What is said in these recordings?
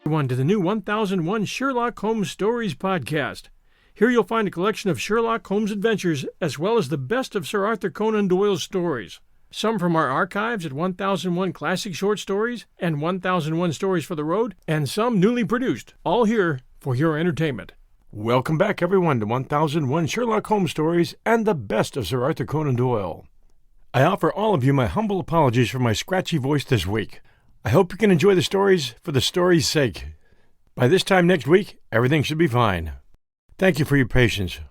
Everyone to the new 1001 Sherlock Holmes Stories podcast. Here you'll find a collection of Sherlock Holmes adventures as well as the best of Sir Arthur Conan Doyle's stories. Some from our archives at 1001 Classic Short Stories and 1001 Stories for the Road, and some newly produced, all here for your entertainment. Welcome back, everyone, to 1001 Sherlock Holmes Stories and the best of Sir Arthur Conan Doyle. I offer all of you my humble apologies for my scratchy voice this week. I hope you can enjoy the stories for the story's sake. By this time next week, everything should be fine. Thank you for your patience.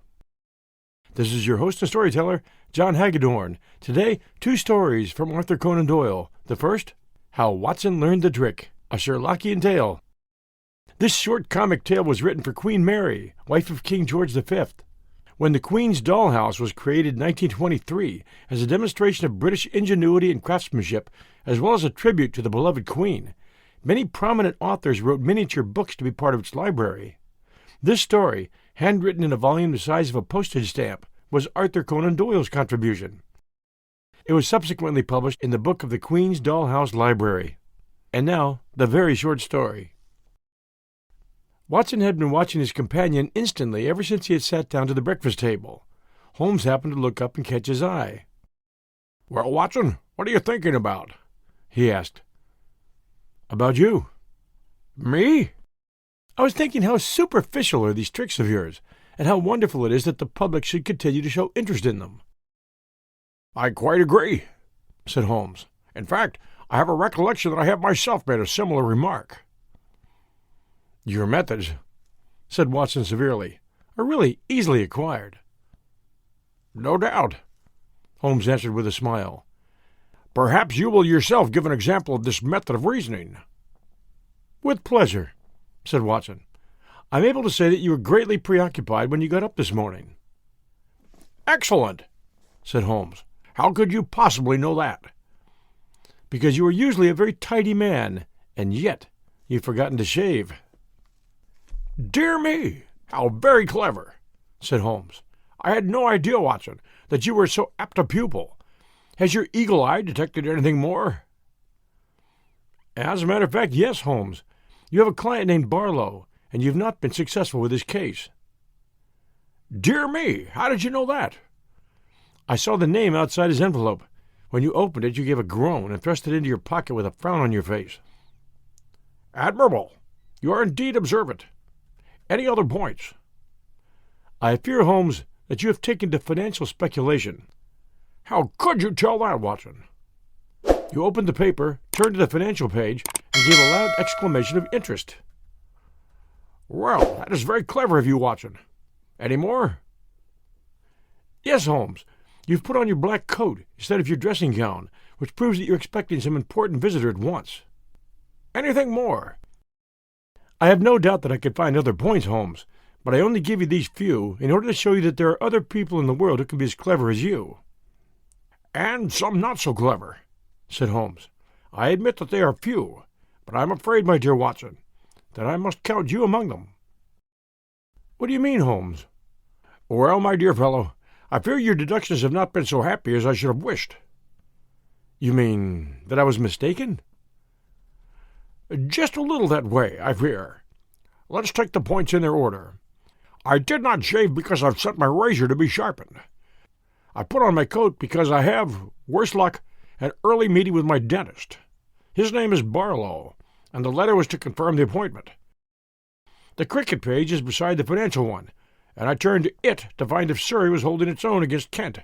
This is your host and storyteller, John Hagedorn. Today, two stories from Arthur Conan Doyle. The first, How Watson Learned the Trick, a Sherlockian tale. This short comic tale was written for Queen Mary, wife of King George V. When the Queen's Dollhouse was created in 1923 as a demonstration of British ingenuity and craftsmanship, as well as a tribute to the beloved Queen, many prominent authors wrote miniature books to be part of its library. This story, handwritten in a volume the size of a postage stamp, was Arthur Conan Doyle's contribution. It was subsequently published in the Book of the Queen's Dollhouse Library. And now, the very short story. Watson had been watching his companion instantly ever since he had sat down to the breakfast table. Holmes happened to look up and catch his eye. "Well, Watson, what are you thinking about?" he asked. "About you." "Me?" "I was thinking how superficial are these tricks of yours, and how wonderful it is that the public should continue to show interest in them." "I quite agree," said Holmes. "In fact, I have a recollection that I have myself made a similar remark." "Your methods," said Watson severely, "are really easily acquired." "No doubt," Holmes answered with a smile. "Perhaps you will yourself give an example of this method of reasoning." "With pleasure," said Watson. "I'm able to say that you were greatly preoccupied when you got up this morning." "Excellent," said Holmes. "How could you possibly know that?" "Because you are usually a very tidy man, and yet you've forgotten to shave." "Dear me, how very clever," said Holmes. "I had no idea, Watson, that you were so apt a pupil. Has your eagle eye detected anything more?" "As a matter of fact, yes, Holmes. You have a client named Barlow, and you've not been successful with his case." "Dear me, how did you know that?" "I saw the name outside his envelope. When you opened it, you gave a groan and thrust it into your pocket with a frown on your face." "Admirable. You are indeed observant. Any other points?" "I fear, Holmes, that you have taken to financial speculation." "How could you tell that, Watson?" "You opened the paper, turned to the financial page, and gave a loud exclamation of interest." "Well, that is very clever of you, Watson. Any more?" "Yes, Holmes. You've put on your black coat instead of your dressing gown, which proves that you're expecting some important visitor at once." "Anything more?" "I have no doubt that I could find other points, Holmes, but I only give you these few in order to show you that there are other people in the world who can be as clever as you." "And some not so clever," said Holmes. "I admit that they are few, but I'm afraid, my dear Watson, that I must count you among them." "What do you mean, Holmes?" "Well, my dear fellow, I fear your deductions have not been so happy as I should have wished." "You mean that I was mistaken?" "Just a little that way, I fear. Let's take the points in their order. I did not shave because I've set my razor to be sharpened. I put on my coat because I have, worse luck, an early meeting with my dentist. His name is Barlow, and the letter was to confirm the appointment. The cricket page is beside the financial one, and I turned to it to find if Surrey was holding its own against Kent.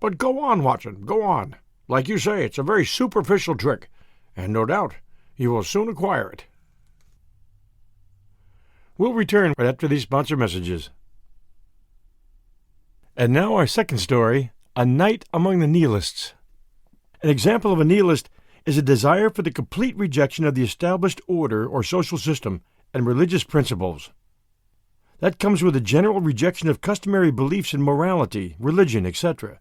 But go on, Watson, go on. Like you say, it's a very superficial trick, and no doubt you will soon acquire it." We'll return right after these sponsor messages. And now our second story, A Night Among the Nihilists. An example of a nihilist is a desire for the complete rejection of the established order or social system and religious principles. That comes with a general rejection of customary beliefs in morality, religion, etc.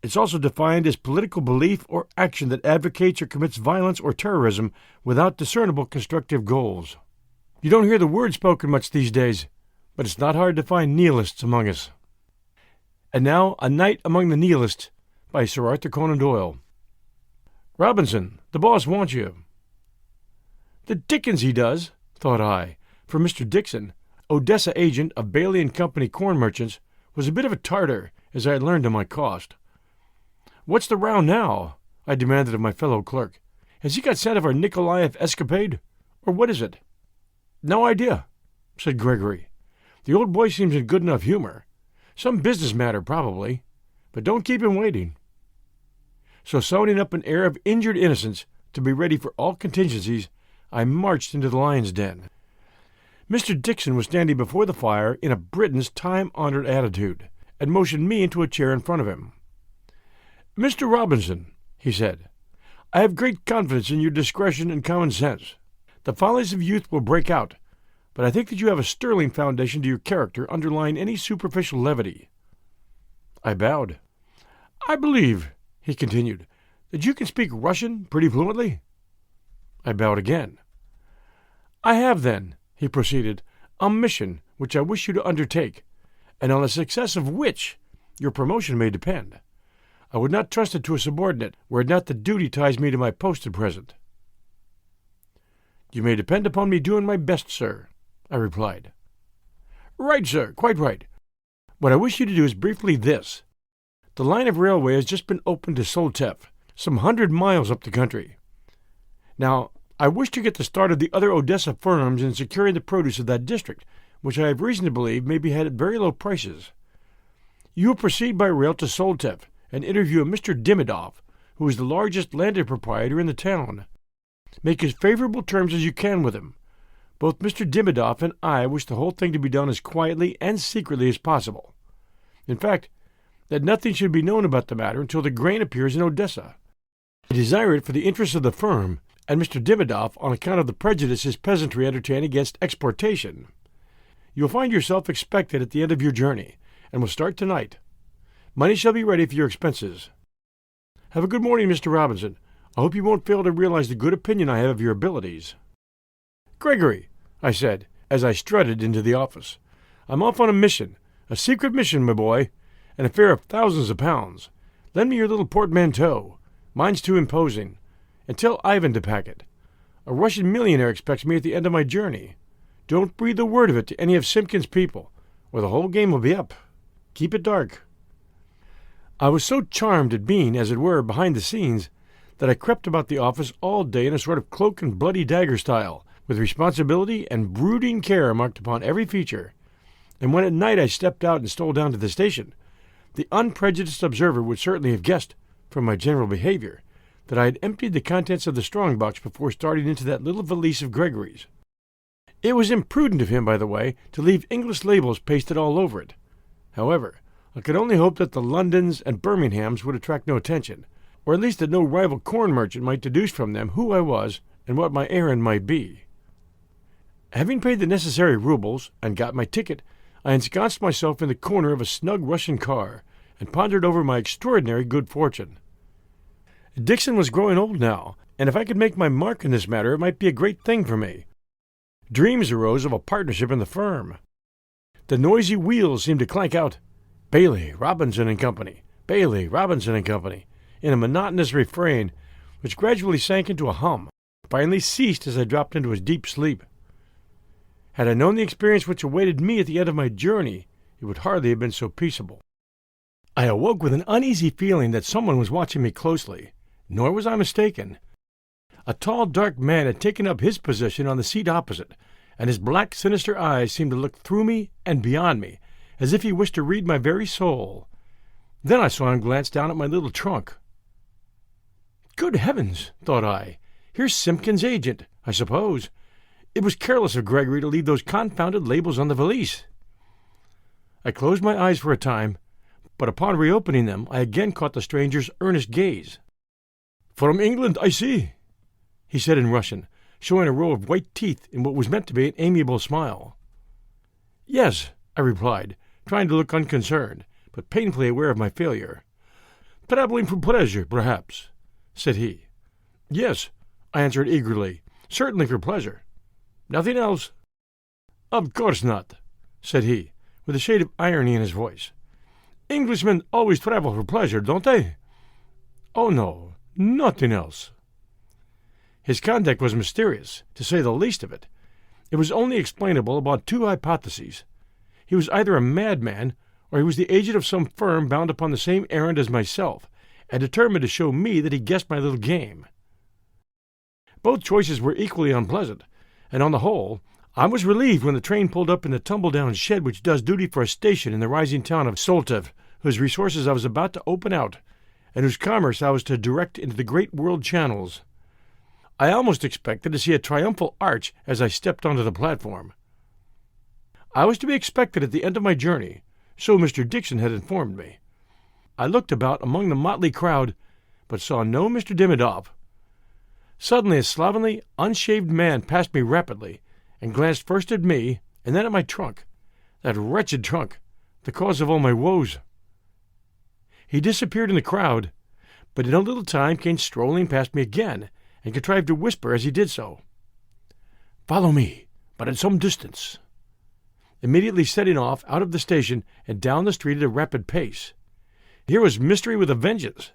It's also defined as political belief or action that advocates or commits violence or terrorism without discernible constructive goals. You don't hear the word spoken much these days, but it's not hard to find nihilists among us. And now, A Night Among the Nihilists by Sir Arthur Conan Doyle. "Robinson, the boss wants you." The dickens he does, thought I, for Mr. Dixon, Odessa agent of Bailey and Company corn merchants, was a bit of a tartar, as I had learned to my cost. "What's the row now?" I demanded of my fellow clerk. "Has he got scent of our Nikolaev escapade, or what is it?" "No idea," said Gregory. "The old boy seems in good enough humor. Some business matter, probably, but don't keep him waiting." So, summoning up an air of injured innocence to be ready for all contingencies, I marched into the lion's den. Mr. Dixon was standing before the fire in a Briton's time-honored attitude, and motioned me into a chair in front of him. "Mr. Robinson," he said, "I have great confidence in your discretion and common sense. The follies of youth will break out, but I think that you have a sterling foundation to your character underlying any superficial levity." I bowed. "I believe," he continued, "that you can speak Russian pretty fluently?" I bowed again. "I have, then," he proceeded, "a mission which I wish you to undertake, and on the success of which your promotion may depend. I would not trust it to a subordinate, were it not that duty ties me to my post at present." "You may depend upon me doing my best, sir," I replied. "Right, sir, quite right. What I wish you to do is briefly this. The line of railway has just been opened to Soltev, some 100 miles up the country. Now, I wish to get the start of the other Odessa firms in securing the produce of that district, which I have reason to believe may be had at very low prices. You will proceed by rail to Soltev and interview a Mr. Dimidov, who is the largest landed proprietor in the town. Make as favorable terms as you can with him. Both Mr. Dimidov and I wish the whole thing to be done as quietly and secretly as possible. In fact, that nothing should be known about the matter until the grain appears in Odessa. I desire it for the interests of the firm, and Mr. Dimidov on account of the prejudice his peasantry entertain against exportation. You will find yourself expected at the end of your journey, and will start tonight. Money shall be ready for your expenses. Have a good morning, Mr. Robinson. I hope you won't fail to realize the good opinion I have of your abilities." "Gregory," I said, as I strutted into the office, "I'm off on a secret mission, my boy, an affair of thousands of pounds. Lend me your little portmanteau. Mine's too imposing. And tell Ivan to pack it. A Russian millionaire expects me at the end of my journey. Don't breathe a word of it to any of Simpkin's people, or the whole game will be up. Keep it dark." I was so charmed at being, as it were, behind the scenes, that I crept about the office all day in a sort of cloak and bloody dagger style, with responsibility and brooding care marked upon every feature. And when at night I stepped out and stole down to the station, the unprejudiced observer would certainly have guessed, from my general behavior, that I had emptied the contents of the strong-box before starting into that little valise of Gregory's. It was imprudent of him, by the way, to leave English labels pasted all over it. However, I could only hope that the Londons and Birminghams would attract no attention, or at least that no rival corn merchant might deduce from them who I was and what my errand might be. Having paid the necessary roubles and got my ticket, I ensconced myself in the corner of a snug Russian car and pondered over my extraordinary good fortune. Dixon was growing old now, and if I could make my mark in this matter, it might be a great thing for me. Dreams arose of a partnership in the firm. The noisy wheels seemed to clank out, "Bailey, Robinson and Company, Bailey, Robinson and Company," in a monotonous refrain which gradually sank into a hum, finally ceased as I dropped into a deep sleep. Had I known the experience which awaited me at the end of my journey, it would hardly have been so peaceable. I awoke with an uneasy feeling that someone was watching me closely, nor was I mistaken. A tall, dark man had taken up his position on the seat opposite, and his black, sinister eyes seemed to look through me and beyond me, as if he wished to read my very soul. Then I saw him glance down at my little trunk. Good heavens, thought I, here's Simpkin's agent, I suppose. It was careless of Gregory to leave those confounded labels on the valise. I closed my eyes for a time, but upon reopening them I again caught the stranger's earnest gaze. "From England, I see," he said in Russian, showing a row of white teeth in what was meant to be an amiable smile. "Yes," I replied, trying to look unconcerned, but painfully aware of my failure. "Traveling for pleasure, perhaps," said he. "Yes," I answered eagerly, "certainly for pleasure. Nothing else?" "Of course not," said he, with a shade of irony in his voice. "Englishmen always travel for pleasure, don't they?" "Oh, no, nothing else." His conduct was mysterious, to say the least of it. It was only explainable about two hypotheses. He was either a madman, or he was the agent of some firm bound upon the same errand as myself, and determined to show me that he guessed my little game. Both choices were equally unpleasant, and on the whole, I was relieved when the train pulled up in the tumble-down shed which does duty for a station in the rising town of Soltev, whose resources I was about to open out, and whose commerce I was to direct into the great world channels. I almost expected to see a triumphal arch as I stepped onto the platform. I was to be expected at the end of my journey, so Mr. Dixon had informed me. I looked about among the motley crowd, but saw no Mr. Dimidov. Suddenly a slovenly, unshaved man passed me rapidly, and glanced first at me, and then at my trunk, that wretched trunk, the cause of all my woes. He disappeared in the crowd, but in a little time came strolling past me again, and contrived to whisper as he did so, "Follow me, but at some distance," immediately setting off out of the station and down the street at a rapid pace. Here was mystery with a vengeance.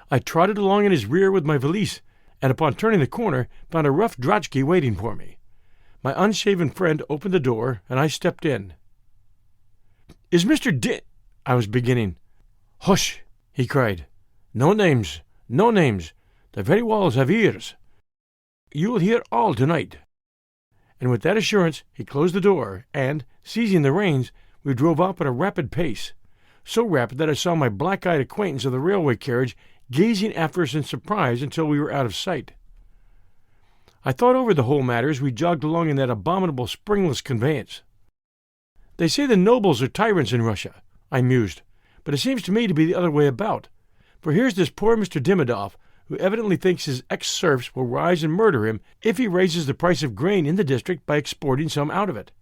I trotted along in his rear with my valise, and upon turning the corner found a rough drotchki waiting for me. My unshaven friend opened the door, and I stepped in. "Is Mr. I was beginning. "Hush!" he cried. "No names, no names. The very walls have ears. You will hear all tonight." And with that assurance he closed the door, and, seizing the reins, we drove off at a rapid pace, so rapid that I saw my black-eyed acquaintance of the railway carriage gazing after us in surprise until we were out of sight. I thought over the whole matter as we jogged along in that abominable springless conveyance. "They say the nobles are tyrants in Russia," I mused, "but it seems to me to be the other way about, for here's this poor Mr. Dimidov, who evidently thinks his ex-serfs will rise and murder him if he raises the price of grain in the district by exporting some out of it.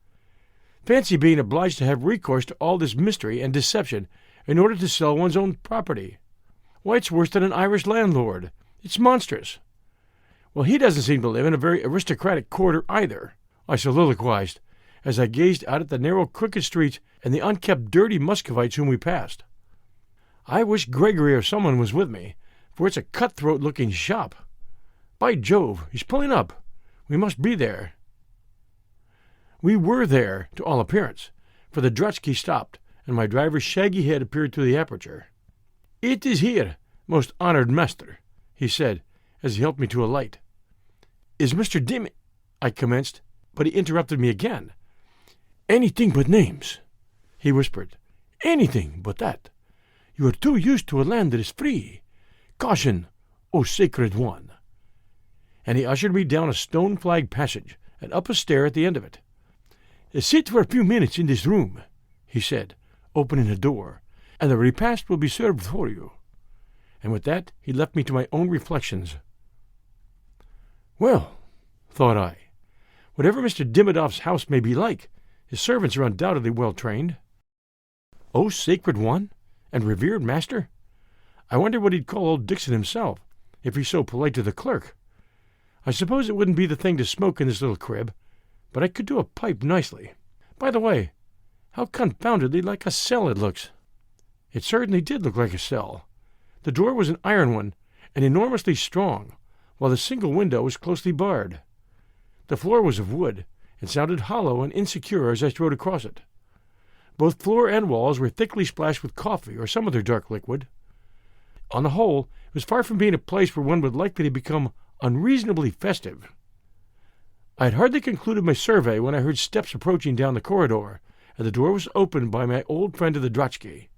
Fancy being obliged to have recourse to all this mystery and deception in order to sell one's own property. Why, it's worse than an Irish landlord. It's monstrous." "Well, he doesn't seem to live in a very aristocratic quarter either," I soliloquized, as I gazed out at the narrow crooked streets and the unkempt dirty Muscovites whom we passed. "I wish Gregory or someone was with me, for it's a cutthroat-looking shop. By Jove, he's pulling up. We must be there." We were there, to all appearance, for the drotchki stopped, and my driver's shaggy head appeared through the aperture. "It is here, most honored master," he said, as he helped me to alight. "Is Mr. I commenced, but he interrupted me again. "Anything but names," he whispered. "Anything but that. You are too used to a land that is free. Caution, O sacred one." And he ushered me down a stone-flagged passage and up a stair at the end of it. "Sit for a few minutes in this room," he said, opening a door, "and the repast will be served for you." And with that he left me to my own reflections. Well, thought I, whatever Mr. Dimidov's house may be like, his servants are undoubtedly well trained. "Oh, sacred one, and revered master," I wonder what he'd call old Dixon himself, if he's so polite to the clerk. I suppose it wouldn't be the thing to smoke in this little crib, but I could do a pipe nicely. By the way, how confoundedly like a cell it looks. It certainly did look like a cell. The door was an iron one, and enormously strong, while the single window was closely barred. The floor was of wood, and sounded hollow and insecure as I strode across it. Both floor and walls were thickly splashed with coffee or some other dark liquid. On the whole, it was far from being a place where one would likely to become unreasonably festive. I had hardly concluded my survey when I heard steps approaching down the corridor, and the door was opened by my old friend of the drotchki.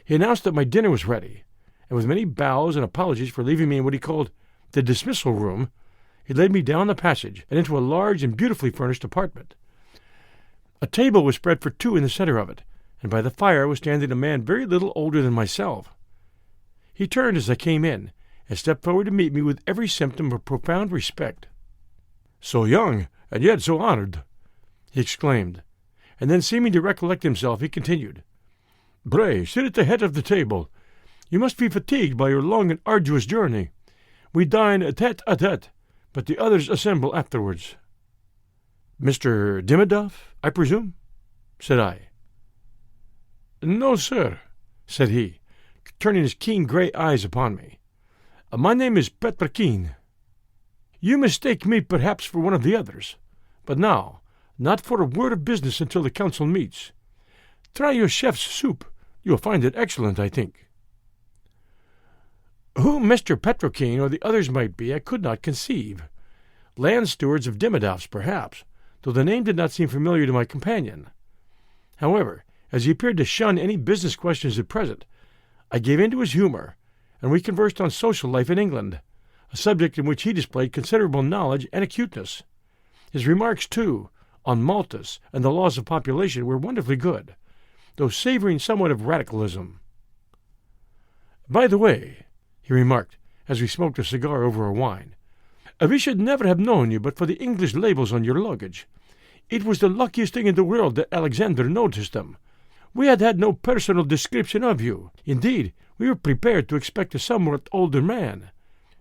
He announced that my dinner was ready, and with many bows and apologies for leaving me in what he called the dismissal room, he led me down the passage and into a large and beautifully furnished apartment. A table was spread for two in the center of it, and by the fire was standing a man very little older than myself. He turned as I came in, and stepped forward to meet me with every symptom of profound respect. "So young, and yet so honored," he exclaimed, and then seeming to recollect himself, he continued, "Pray, sit at the head of the table. You must be fatigued by your long and arduous journey. We dine tete-a-tete, but the others assemble afterwards." "Mr. Dimidov, I presume?" said I. "No, sir," said he, turning his keen grey eyes upon me. "My name is Petrkin." You mistake me perhaps for one of the others. But now, not for a word of business until the council meets. Try your chef's soup. You'll find it excellent, I think." Who Mr. Petrokane or the others might be, I could not conceive. Land stewards of Dimidov's, perhaps, though the name did not seem familiar to my companion. However, as he appeared to shun any business questions at present, I gave in to his humour, and we conversed on social life in England, a subject in which he displayed considerable knowledge and acuteness. His remarks, too, on Malthus and the laws of population were wonderfully good, though savouring somewhat of radicalism. "By the way," he remarked, as we smoked a cigar over our wine, "we should never have known you but for the English labels on your luggage. It was the luckiest thing in the world that Alexander noticed them. We had had no personal description of you. Indeed, we were prepared to expect a somewhat older man.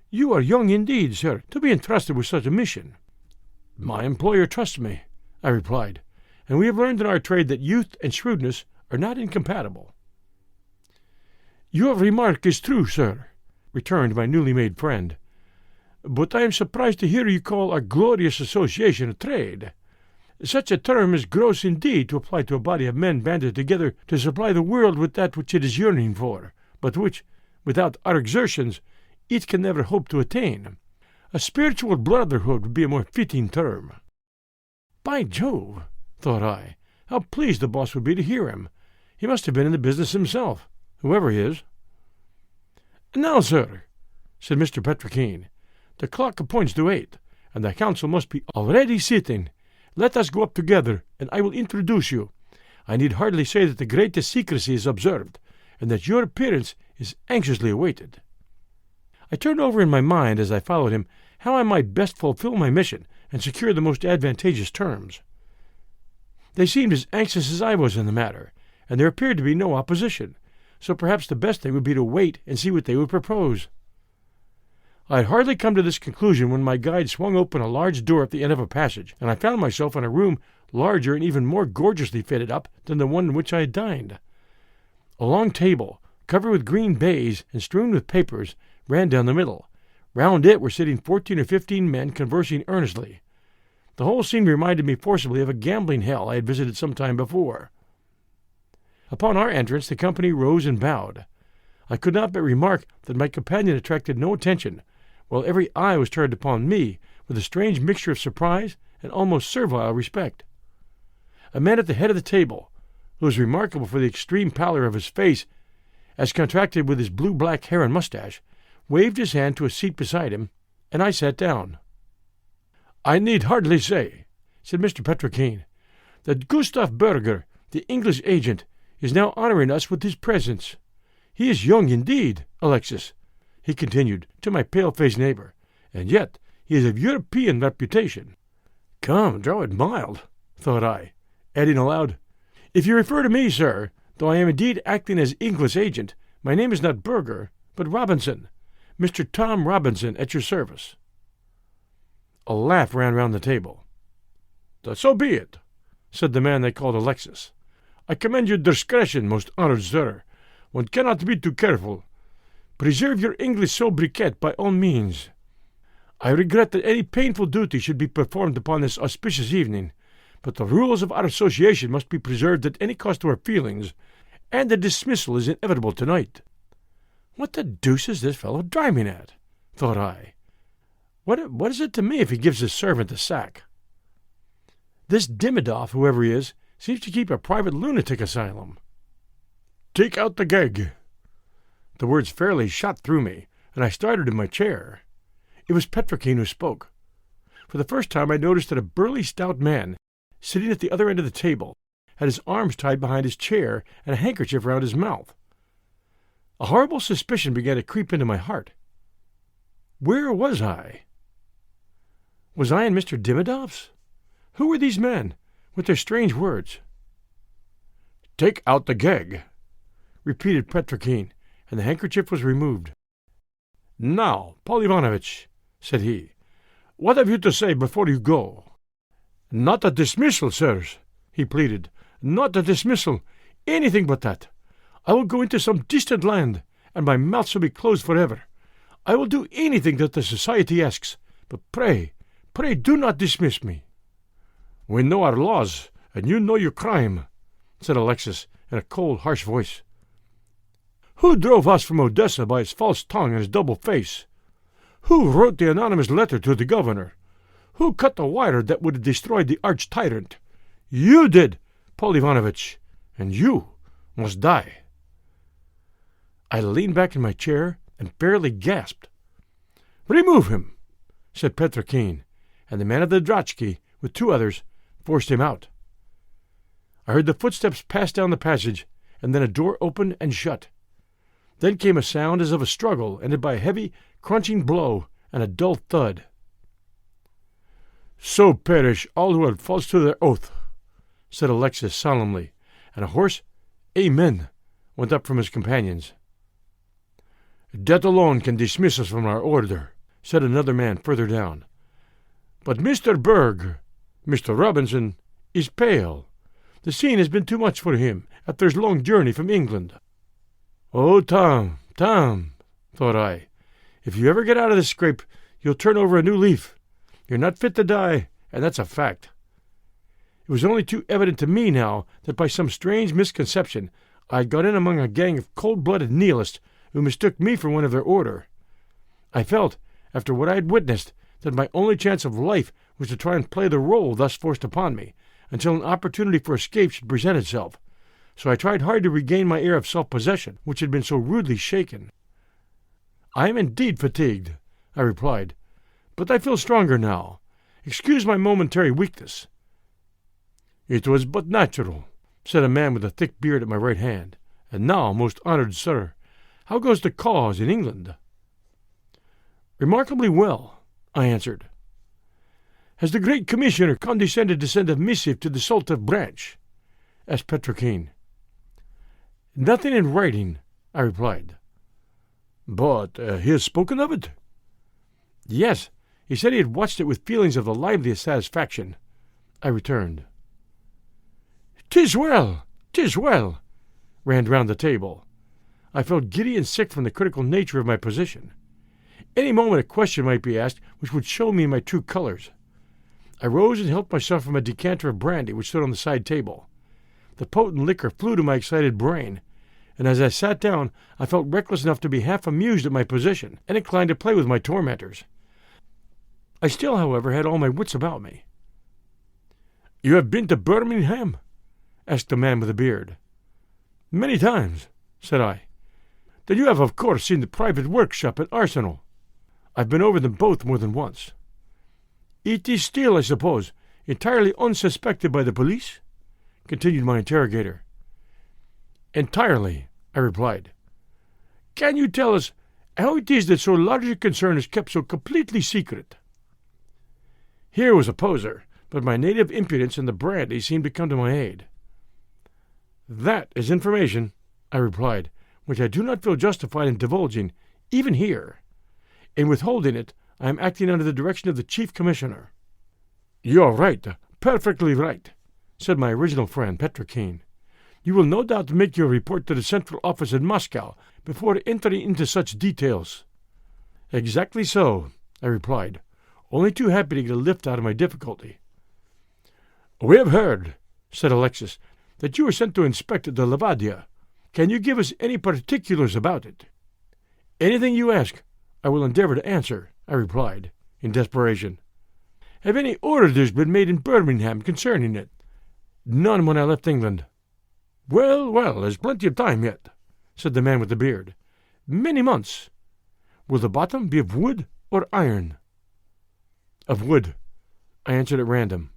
You are young indeed, sir, to be entrusted with such a mission." "My employer trusts me," I replied, "and we have learned in our trade that youth and shrewdness are not incompatible." "Your remark is true, sir," returned my newly made friend, "but I am surprised to hear you call our glorious association a trade. Such a term is gross indeed to apply to a body of men banded together to supply the world with that which it is yearning for, but which, without our exertions, it can never hope to attain. A spiritual brotherhood would be a more fitting term." By Jove, thought I, how pleased the boss would be to hear him. He must have been in the business himself, whoever he is. "Now, sir," said Mr. Petrokane, "the clock points to 8, and the council must be already sitting. Let us go up together, and I will introduce you. I need hardly say that the greatest secrecy is observed, and that your appearance is anxiously awaited." I turned over in my mind, as I followed him, how I might best fulfill my mission and secure the most advantageous terms. They seemed as anxious as I was in the matter, and there appeared to be no opposition, so perhaps the best thing would be to wait and see what they would propose. I had hardly come to this conclusion when my guide swung open a large door at the end of a passage, and I found myself in a room larger and even more gorgeously fitted up than the one in which I had dined. A long table, covered with green baize and strewn with papers, ran down the middle. Round it were sitting 14 or 15 men conversing earnestly. The whole scene reminded me forcibly of a gambling hell I had visited some time before. Upon our entrance the company rose and bowed. I could not but remark that my companion attracted no attention, while every eye was turned upon me with a strange mixture of surprise and almost servile respect. A man at the head of the table, who was remarkable for the extreme pallor of his face, as contracted with his blue-black hair and mustache, waved his hand to a seat beside him, and I sat down. "I need hardly say," said Mr. Petrokane, "that Gustav Berger, the English agent, is now honouring us with his presence. He is young indeed, Alexis," he continued to my pale-faced neighbour, "and yet he is of European reputation." "Come, draw it mild," thought I, adding aloud, "If you refer to me, sir, though I am indeed acting as English agent, my name is not Berger, but Robinson, Mr. Tom Robinson, at your service." A laugh ran round the table. "So be it," said the man they called Alexis. "I commend your discretion, most honoured sir. One cannot be too careful. Preserve your English sobriquet by all means. I regret that any painful duty should be performed upon this auspicious evening, but the rules of our association must be preserved at any cost to our feelings, and the dismissal is inevitable tonight." "What the deuce is this fellow driving at?" thought I. What is it to me if he gives his servant the sack? This Dimidov, whoever he is, seems to keep a private lunatic asylum. "Take out the gag." The words fairly shot through me, and I started in my chair. It was Petrokane who spoke. For the first time I noticed that a burly, stout man, sitting at the other end of the table, had his arms tied behind his chair and a handkerchief round his mouth. A horrible suspicion began to creep into my heart. Where was I? Was I in Mr. Dimidov's? Who were these men, with their strange words? "Take out the gag," repeated Petrokane, and the handkerchief was removed. "Now, Paul Ivanovitch," said he, "what have you to say before you go?" "Not a dismissal, sirs," he pleaded. "Not a dismissal. Anything but that. I will go into some distant land, and my mouth shall be closed forever. I will do anything that the society asks, But pray do not dismiss me." "We know our laws, and you know your crime," said Alexis in a cold, harsh voice. "Who drove us from Odessa by his false tongue and his double face? Who wrote the anonymous letter to the governor? Who cut the wire that would have destroyed the arch-tyrant? You did, Paul Ivanovitch, and you must die." I leaned back in my chair and fairly gasped. "Remove him," said Petrokin, and the man of the drachki, with 2 others, forced him out. I heard the footsteps pass down the passage, and then a door opened and shut. Then came a sound as of a struggle, ended by a heavy, crunching blow and a dull thud. "So perish all who are false to their oath," said Alexis solemnly, and a hoarse "Amen" went up from his companions. "Death alone can dismiss us from our order," said another man further down. "But Mr. Berg, Mr. Robinson, is pale. The scene has been too much for him after his long journey from England." "Oh, Tom, thought I, if you ever get out of this scrape, you'll turn over a new leaf. You're not fit to die, and that's a fact." It was only too evident to me now that by some strange misconception I had got in among a gang of cold-blooded Nihilists who mistook me for one of their order. I felt, after what I had witnessed, that my only chance of life was to try and play the role thus forced upon me, until an opportunity for escape should present itself. So I tried hard to regain my air of self-possession, which had been so rudely shaken. "I am indeed fatigued," I replied, "but I feel stronger now. Excuse my momentary weakness." "It was but natural," said a man with a thick beard at my right hand. "And now, most honoured sir, how goes the cause in England?" "Remarkably well," I answered. "Has the Great Commissioner condescended to send a missive to the Saltov branch?" asked Petrokin. "Nothing in writing," I replied. "But he has spoken of it?" "Yes, he said he had watched it with feelings of the liveliest satisfaction," I returned. "'Tis well, 'tis well," ran round the table. I felt giddy and sick from the critical nature of my position. Any moment a question might be asked which would show me my true colours. I rose and helped myself from a decanter of brandy which stood on the side table. The potent liquor flew to my excited brain, and as I sat down I felt reckless enough to be half amused at my position, and inclined to play with my tormentors. I still, however, had all my wits about me. "You have been to Birmingham?" asked the man with the beard. "Many times," said I. "Then you have of course seen the private workshop and arsenal?" "I've been over them both more than once." "It is still, I suppose, entirely unsuspected by the police?" continued my interrogator. "Entirely," I replied. "Can you tell us how it is that so large a concern is kept so completely secret?" Here was a poser, but my native impudence and the brandy seemed to come to my aid. "That is information," I replied, "which I do not feel justified in divulging, even here. In withholding it, I am acting under the direction of the Chief Commissioner." "You are right, perfectly right," said my original friend Petrokin. "You will no doubt make your report to the Central Office in Moscow before entering into such details." "Exactly so," I replied, only too happy to get a lift out of my difficulty. "We have heard," said Alexis, "that you were sent to inspect the Levadia. Can you give us any particulars about it?" "Anything you ask, I will endeavour to answer," I replied, in desperation. "Have any orders been made in Birmingham concerning it?" "None when I left England." Well, there's plenty of time yet," said the man with the beard. "Many months. Will the bottom be of wood or iron?" "Of wood," I answered at random.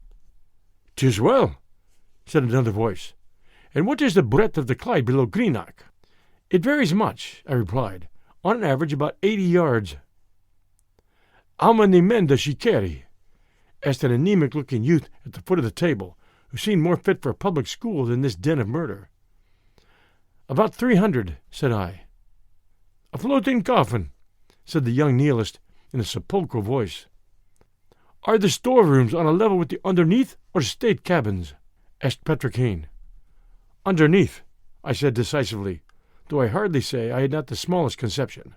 "'Tis well," said another voice. "And what is the breadth of the Clyde below Greenock?" "It varies much," I replied. "On an average about 80 yards. "How many men does she carry?" asked an anemic-looking youth at the foot of the table, who seemed more fit for a public school than this den of murder. "About 300, said I. "A floating coffin," said the young Nihilist in a sepulchral voice. "Are the storerooms on a level with the underneath or state cabins?" asked Petrokin. "Underneath," I said decisively, though I hardly say I had not the smallest conception.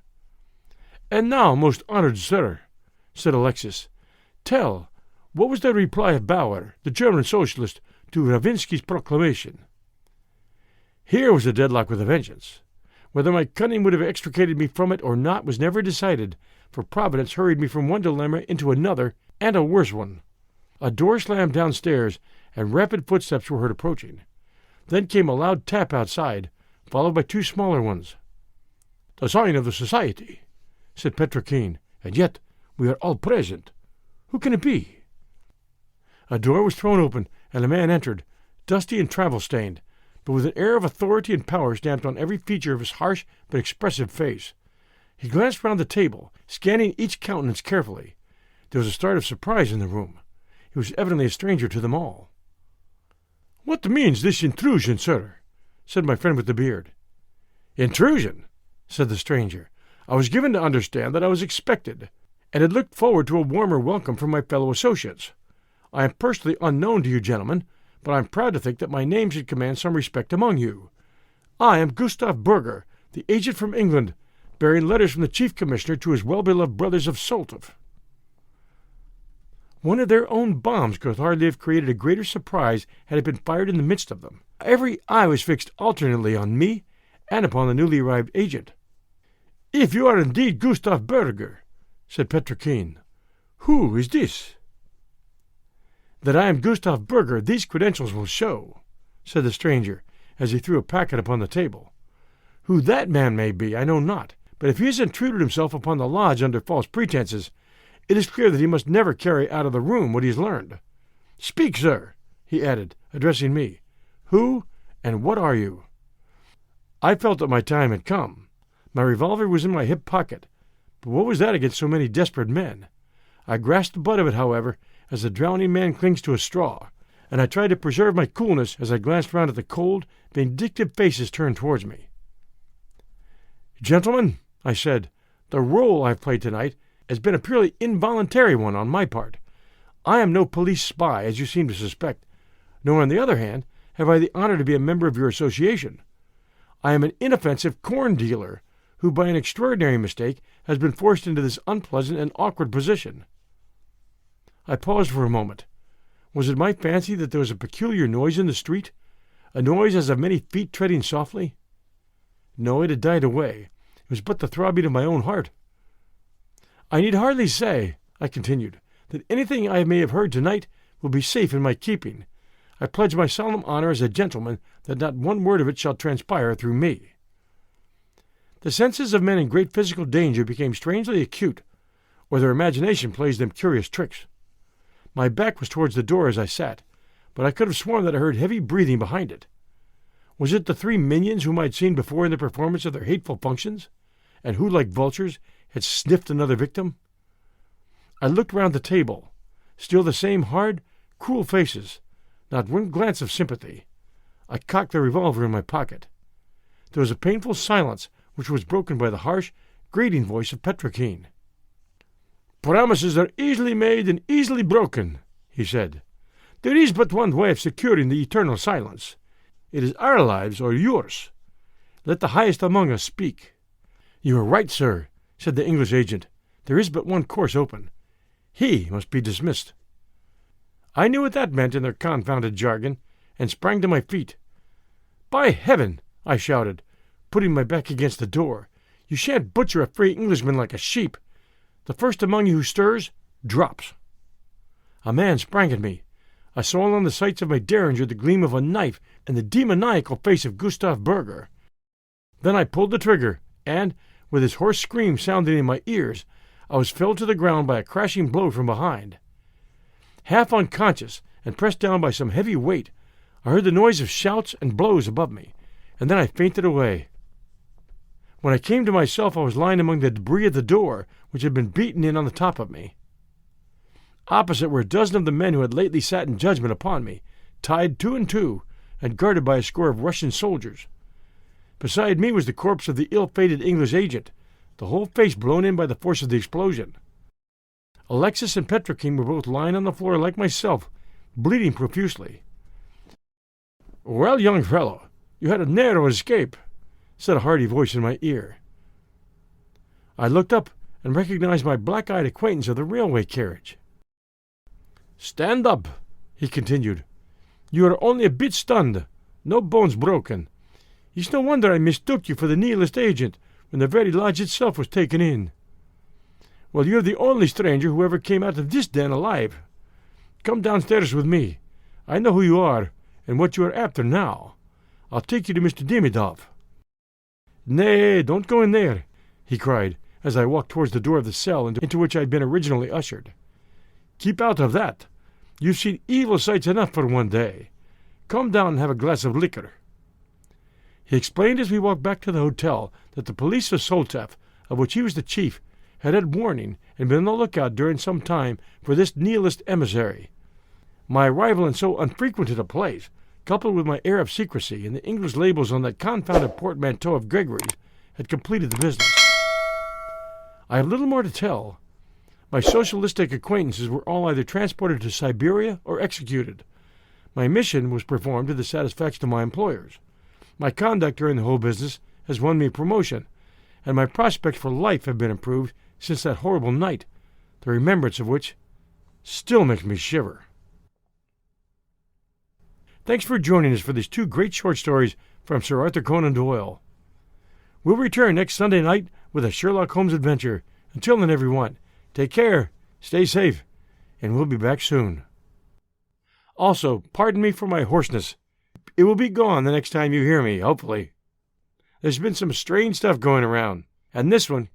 "And now, most honoured sir," said Alexis. "Tell, what was the reply of Bauer, the German socialist, to Ravinsky's proclamation?" Here was a deadlock with a vengeance. Whether my cunning would have extricated me from it or not was never decided, for Providence hurried me from one dilemma into another, and a worse one. A door slammed downstairs, and rapid footsteps were heard approaching. Then came a loud tap outside, followed by two smaller ones. "The sign of the society," said Petrokin, "and yet we are all present. Who can it be?" A door was thrown open, and a man entered, dusty and travel-stained, but with an air of authority and power stamped on every feature of his harsh but expressive face. He glanced round the table, scanning each countenance carefully. There was a start of surprise in the room. He was evidently a stranger to them all. "What means this intrusion, sir?" said my friend with the beard. "Intrusion?" said the stranger. "I was given to understand that I was expected, and had looked forward to a warmer welcome from my fellow associates. I am personally unknown to you gentlemen, but I am proud to think that my name should command some respect among you. I am Gustav Burger, the agent from England, bearing letters from the chief commissioner to his well-beloved brothers of Soltov." One of their own bombs could hardly have created a greater surprise had it been fired in the midst of them. Every eye was fixed alternately on me and upon the newly arrived agent. "If you are indeed Gustav Burger," said Petrokin, "who is this?" "That I am Gustav Burger these credentials will show," said the stranger, as he threw a packet upon the table. "Who that man may be, I know not, but if he has intruded himself upon the lodge under false pretenses, it is clear that he must never carry out of the room what he has learned. Speak, sir," he added, addressing me. "Who and what are you?" I felt that my time had come. My revolver was in my hip pocket, but what was that against so many desperate men? I grasped the butt of it, however, as a drowning man clings to a straw, and I tried to preserve my coolness as I glanced round at the cold, vindictive faces turned towards me. "Gentlemen," I said, "the role I have played tonight has been a purely involuntary one on my part. I am no police spy, as you seem to suspect, nor, on the other hand, have I the honor to be a member of your association. I am an inoffensive corn dealer, who by an extraordinary mistake has been forced into this unpleasant and awkward position." I paused for a moment. Was it my fancy that there was a peculiar noise in the street, a noise as of many feet treading softly? No, it had died away. It was but the throbbing of my own heart. "I need hardly say," I continued, "that anything I may have heard tonight will be safe in my keeping. I pledge my solemn honor as a gentleman that not one word of it shall transpire through me." The senses of men in great physical danger became strangely acute, or their imagination plays them curious tricks. My back was towards the door as I sat, but I could have sworn that I heard heavy breathing behind it. Was it the three minions whom I had seen before in the performance of their hateful functions, and who, like vultures, had sniffed another victim? I looked round the table. Still the same hard, cruel faces, not one glance of sympathy. I cocked the revolver in my pocket. There was a painful silence, which was broken by the harsh, grating voice of Petrokin. "Promises are easily made and easily broken," he said. "There is but one way of securing the eternal silence. It is our lives or yours. Let the highest among us speak." "You are right, sir," said the English agent. "There is but one course open. He must be dismissed." I knew what that meant in their confounded jargon, and sprang to my feet. "By heaven!" I shouted, putting my back against the door. "You shan't butcher a free Englishman like a sheep. The first among you who stirs, drops." A man sprang at me. I saw along the sights of my derringer the gleam of a knife and the demoniacal face of Gustav Burger. Then I pulled the trigger, and, with his hoarse scream sounding in my ears, I was felled to the ground by a crashing blow from behind. Half unconscious, and pressed down by some heavy weight, I heard the noise of shouts and blows above me, and then I fainted away. When I came to myself, I was lying among the debris of the door, which had been beaten in on the top of me. Opposite were a dozen of the men who had lately sat in judgment upon me, tied 2 and 2, and guarded by a score of Russian soldiers. Beside me was the corpse of the ill-fated English agent, the whole face blown in by the force of the explosion. Alexis and Petrokin were both lying on the floor like myself, bleeding profusely. "Well, young fellow, you had a narrow escape," said a hearty voice in my ear. I looked up and recognized my black-eyed acquaintance of the railway carriage. "Stand up," he continued. "You are only a bit stunned, no bones broken. It's no wonder I mistook you for the Nihilist agent when the very lodge itself was taken in. Well, you're the only stranger who ever came out of this den alive. Come downstairs with me. I know who you are and what you are after now. I'll take you to Mr. Demidov." "Nay, don't go in there," he cried, as I walked towards the door of the cell into which I had been originally ushered. "Keep out of that. You've seen evil sights enough for one day. Come down and have a glass of liquor." He explained as we walked back to the hotel that the police of Soltef, of which he was the chief, had warning and been on the lookout during some time for this Nihilist emissary. My arrival in so unfrequented a place, coupled with my air of secrecy and the English labels on that confounded portmanteau of Gregory's, had completed the business. I have little more to tell. My socialistic acquaintances were all either transported to Siberia or executed. My mission was performed to the satisfaction of my employers. My conduct during the whole business has won me promotion, and my prospects for life have been improved since that horrible night, the remembrance of which still makes me shiver. Thanks for joining us for these two great short stories from Sir Arthur Conan Doyle. We'll return next Sunday night with a Sherlock Holmes adventure. Until then, everyone, take care, stay safe, and we'll be back soon. Also, pardon me for my hoarseness. It will be gone the next time you hear me, hopefully. There's been some strange stuff going around, and this one